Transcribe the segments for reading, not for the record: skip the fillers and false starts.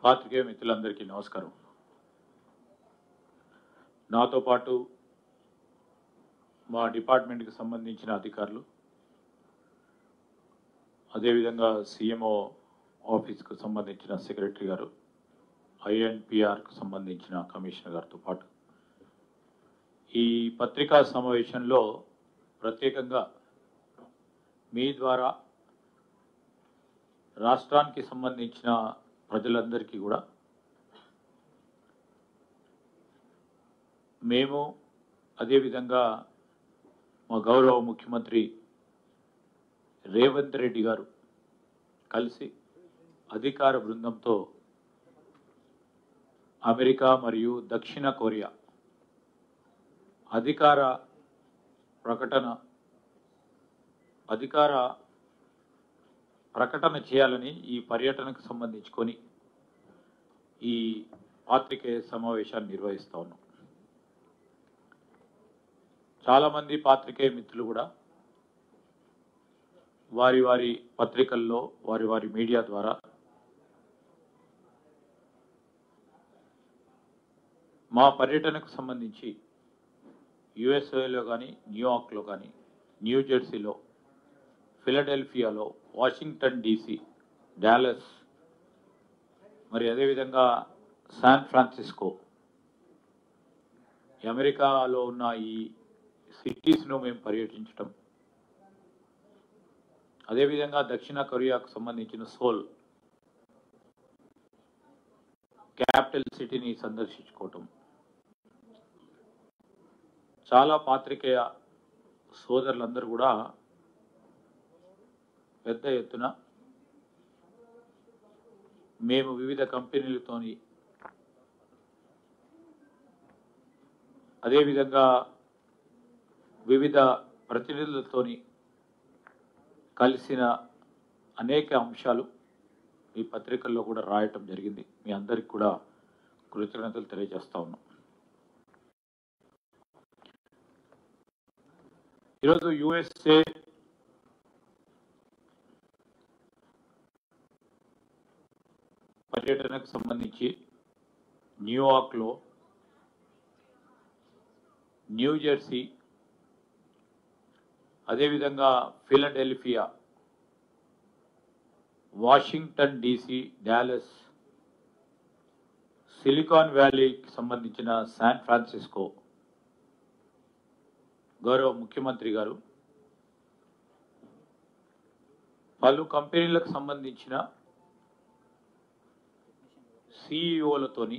పాత్రికేయ మిత్రులందరికీ నమస్కారం. నాతో పాటు మా డిపార్ట్మెంట్కి సంబంధించిన అధికారులు, అదేవిధంగా సిఎంఓ ఆఫీస్కు సంబంధించిన సెక్రటరీ గారు, ఐఎన్పిఆర్కు సంబంధించిన కమిషనర్ గారితో పాటు ఈ పత్రికా సమావేశంలో ప్రత్యేకంగా మీ ద్వారా రాష్ట్రానికి సంబంధించిన ప్రజలందరికీ కూడా మేము, అదేవిధంగా మా గౌరవ ముఖ్యమంత్రి రేవంత్ రెడ్డి గారు కలిసి అధికార బృందంతో అమెరికా మరియు దక్షిణ కొరియా అధికార ప్రకటన చేయాలని ఈ పర్యటనకు సంబంధించుకొని ఈ పాత్రికేయ సమావేశాన్ని నిర్వహిస్తా ఉన్నాం. చాలామంది పాత్రికేయ మిత్రులు కూడా వారి వారి పత్రికల్లో వారి మీడియా ద్వారా మా పర్యటనకు సంబంధించి యుఎస్ఏలో కానీ, న్యూయార్క్లో కానీ, న్యూజెర్సీలో, ఫిలడెల్ఫియాలో, వాషింగ్టన్ డీసీ, డాలస్, మరి అదేవిధంగా శాన్ ఫ్రాన్సిస్కో, అమెరికాలో ఉన్న ఈ సిటీస్ను మేము పర్యటించటం, అదేవిధంగా దక్షిణ కొరియాకు సంబంధించిన సోల్ క్యాపిటల్ సిటీని సందర్శించుకోవటం, చాలా పాత్రికేయ సోదరులందరూ కూడా పెద్ద ఎత్తున మేము వివిధ కంపెనీలతోని, అదేవిధంగా వివిధ ప్రతినిధులతోని కలిసిన అనేక అంశాలు ఈ పత్రికల్లో కూడా రాయటం జరిగింది. మీ అందరికి కూడా కృతజ్ఞతలు తెలియజేస్తా ఉన్నాం. ఈరోజు యుఎస్ఏ పర్యటనకు సంబంధించి న్యూయార్క్లో, న్యూజెర్సీ, అదేవిధంగా Philadelphia, Washington DC, Dallas, Silicon వ్యాలీకి సంబంధించిన శాన్ ఫ్రాన్సిస్కో గౌరవ ముఖ్యమంత్రి గారు పలు కంపెనీలకు సంబంధించిన సిఇఓలతోని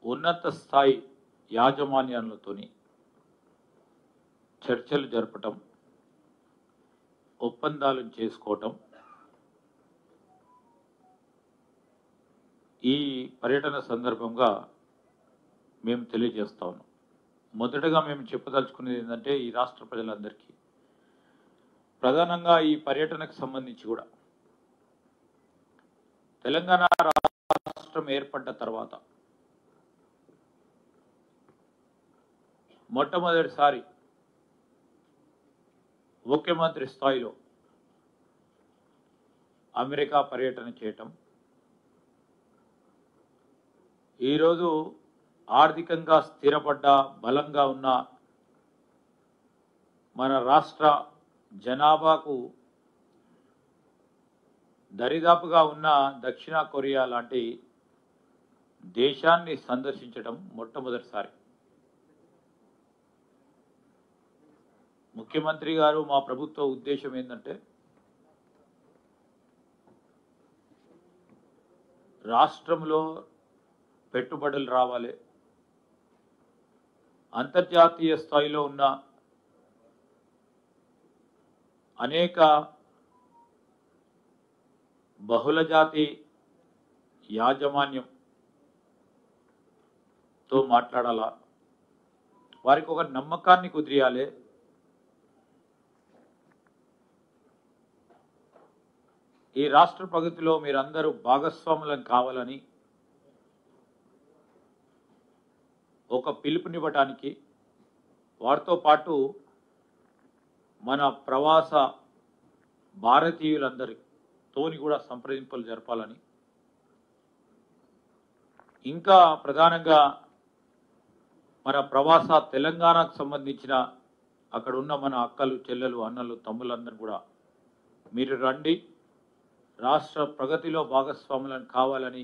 ఉన్నత స్థాయి యాజమాన్యాలతోని చర్చలు జరపటం, ఒప్పందాలు చేసుకోవటం ఈ పర్యటన సందర్భంగా మేము తెలియజేస్తా ఉన్నాం. మొదటగా మేము చెప్పదలుచుకునేది ఏంటంటే, ఈ రాష్ట్ర ప్రజలందరికీ ప్రధానంగా ఈ పర్యటనకు సంబంధించి కూడా తెలంగాణ రాష్ట్రం ఏర్పడ్డ తర్వాత మొట్టమొదటిసారి ముఖ్యమంత్రి స్థాయిలో అమెరికా పర్యటన చేయటం, ఈరోజు ఆర్థికంగా స్థిరపడ్డ, బలంగా ఉన్న మన రాష్ట్ర జనాభాకు దరిదాపుగా ఉన్న దక్షిణ కొరియా లాంటి దేశాన్ని సందర్శించడం మొట్టమొదటిసారి. ముఖ్యమంత్రి గారు, మా ప్రభుత్వ ఉద్దేశం ఏంటంటే, రాష్ట్రంలో పెట్టుబడులు రావాలి, అంతర్జాతీయ స్థాయిలో ఉన్న అనేక బహుళజాతి యాజమాన్యంతో మాట్లాడాలా, వారికి ఒక నమ్మకాన్ని కుదిరియాలి, ఈ రాష్ట్ర ప్రగతిలో మీరందరూ భాగస్వాములను కావాలని ఒక పిలుపునివ్వడానికి, వారితో పాటు మన ప్రవాస భారతీయులందరూ తోని కూడా సంప్రదింపులు జరపాలని, ఇంకా ప్రధానంగా మన ప్రవాస తెలంగాణకు సంబంధించిన అక్కడ ఉన్న మన అక్కలు, చెల్లెలు, అన్నలు, తమ్ములందరూ కూడా మీరు రండి, రాష్ట్ర ప్రగతిలో భాగస్వాములను కావాలని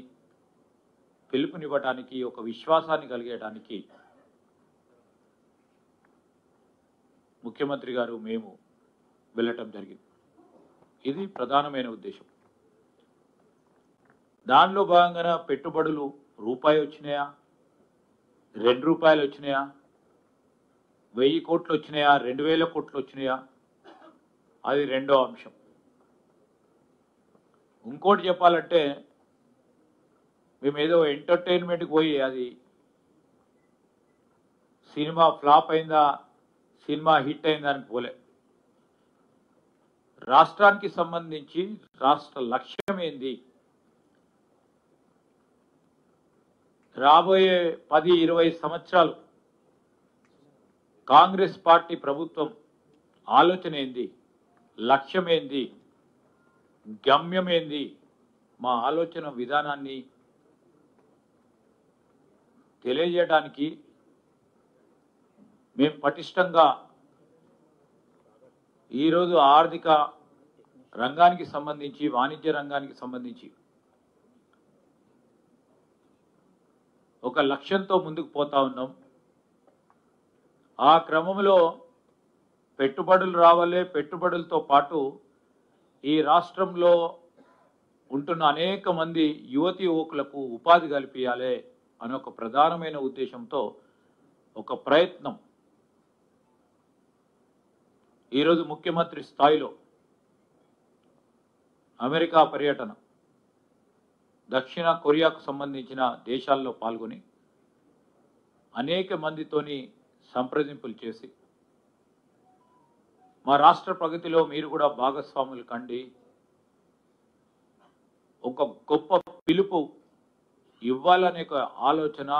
పిలుపునివ్వడానికి, ఒక విశ్వాసాన్ని కలిగేయడానికి ముఖ్యమంత్రి గారు మేము వెళ్ళటం జరిగింది. ఇది ప్రధానమైన ఉద్దేశం. దానిలో భాగంగా పెట్టుబడులు రూపాయి వచ్చినాయా, ₹2 వచ్చినాయా, 1000 కోట్లు వచ్చినాయా, 2000 కోట్లు వచ్చినాయా, అది రెండో అంశం. ఇంకోటి చెప్పాలంటే మేము ఏదో ఎంటర్టైన్మెంట్కి పోయి అది సినిమా ఫ్లాప్ అయిందా, సినిమా హిట్ అయిందా అని పోలే. రాష్ట్రానికి సంబంధించి రాష్ట్ర లక్ష్యం ఏంది, రాబోయే 10-20 సంవత్సరాలు కాంగ్రెస్ పార్టీ ప్రభుత్వం ఆలోచన ఏంది, లక్ష్యం ఏంది, గమ్యం ఏంది, మా ఆలోచన విధానాన్ని తెలియజేయడానికి మేము పటిష్టంగా ఈరోజు ఆర్థిక రంగానికి సంబంధించి, వాణిజ్య రంగానికి సంబంధించి ఒక లక్ష్యంతో ముందుకు పోతా ఉన్నాం. ఆ క్రమంలో పెట్టుబడులు రావాలి, పెట్టుబడులతో పాటు ఈ రాష్ట్రంలో ఉంటున్న అనేక మంది యువతి యువకులకు ఉపాధి కల్పించాలి అనే ఒక ప్రధానమైన ఉద్దేశంతో ఒక ప్రయత్నం ఈరోజు ముఖ్యమంత్రి స్థాయిలో అమెరికా పర్యటన, దక్షిణ కొరియాకు సంబంధించిన దేశాల్లో పాల్గొని అనేక మందితోని సంప్రదింపులు చేసి మా రాష్ట్ర ప్రగతిలో మీరు కూడా భాగస్వాములు కండి, ఒక గొప్ప పిలుపు ఇవ్వాలనే ఒక ఆలోచన,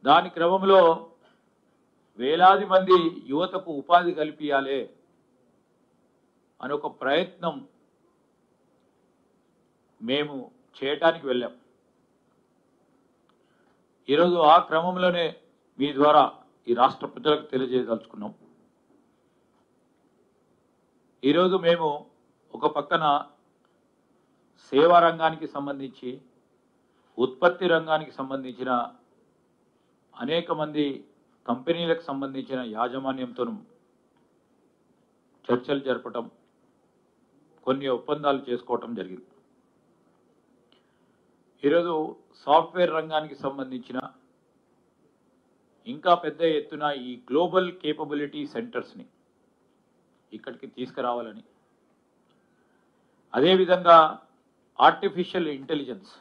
దాని క్రమంలో వేలాది మంది యువతకు ఉపాధి కల్పించాలి అని ఒక ప్రయత్నం మేము చేయటానికి వెళ్ళాం. ఈరోజు ఆ క్రమంలోనే మీ ద్వారా ఈ రాష్ట్ర ప్రజలకు తెలియజేయదలుచుకున్నాం. ఈరోజు మేము ఒక పక్కన సేవా రంగానికి సంబంధించి, ఉత్పత్తి రంగానికి సంబంధించిన అనేక మంది కంపెనీలకు సంబంధించిన యాజమాన్యంతో చర్చలు జరపటం, కొన్ని ఒప్పందాలు చేసుకోవటం జరిగింది. ఈరోజు సాఫ్ట్వేర్ రంగానికి సంబంధించిన ఇంకా పెద్ద ఎత్తున ఈ గ్లోబల్ కేపబిలిటీ సెంటర్స్ని ఇక్కడికి తీసుకురావాలని, అదేవిధంగా ఆర్టిఫిషియల్ ఇంటెలిజెన్స్,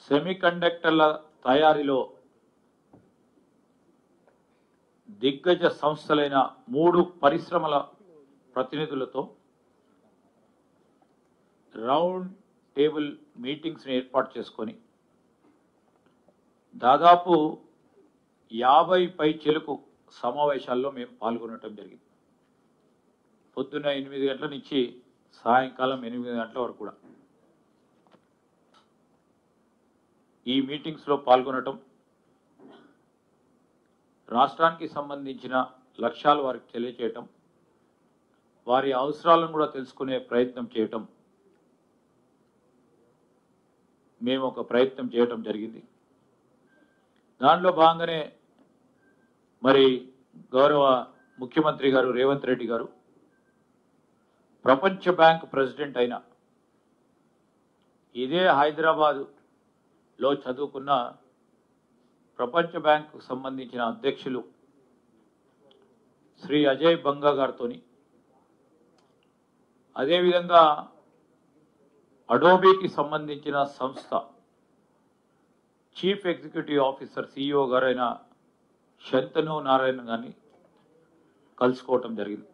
సెమీకండక్టర్ల తయారీలో దిగ్గజ సంస్థలైన 3 పరిశ్రమల ప్రతినిధులతో రౌండ్ టేబుల్ మీటింగ్స్ని ఏర్పాటు చేసుకొని దాదాపు 50 పైచిలకు సమావేశాల్లో మేము పాల్గొనడం జరిగింది. పొద్దున్న 8 గంటల నుంచి సాయంకాలం 8 గంటల వరకు కూడా ఈ మీటింగ్స్లో పాల్గొనటం, రాష్ట్రానికి సంబంధించిన లక్ష్యాలు వారికి తెలియచేయటం, వారి అవసరాలను కూడా తెలుసుకునే ప్రయత్నం చేయటం, మేము ఒక ప్రయత్నం చేయటం జరిగింది. దానిలో భాగంగానే మరి గౌరవ ముఖ్యమంత్రి గారు రేవంత్ రెడ్డి గారు ప్రపంచ బ్యాంక్ ప్రెసిడెంట్ అయిన, ఇదే హైదరాబాదులో చదువుకున్న ప్రపంచ బ్యాంకు సంబంధించిన అధ్యక్షులు శ్రీ అజయ్ బంగా గారితో, అదేవిధంగా అడోబీకి సంబంధించిన సంస్థ చీఫ్ ఎగ్జిక్యూటివ్ ఆఫీసర్ సిఇఓ గారైన శంతను నారాయణ గారిని కలుసుకోవటం జరిగింది.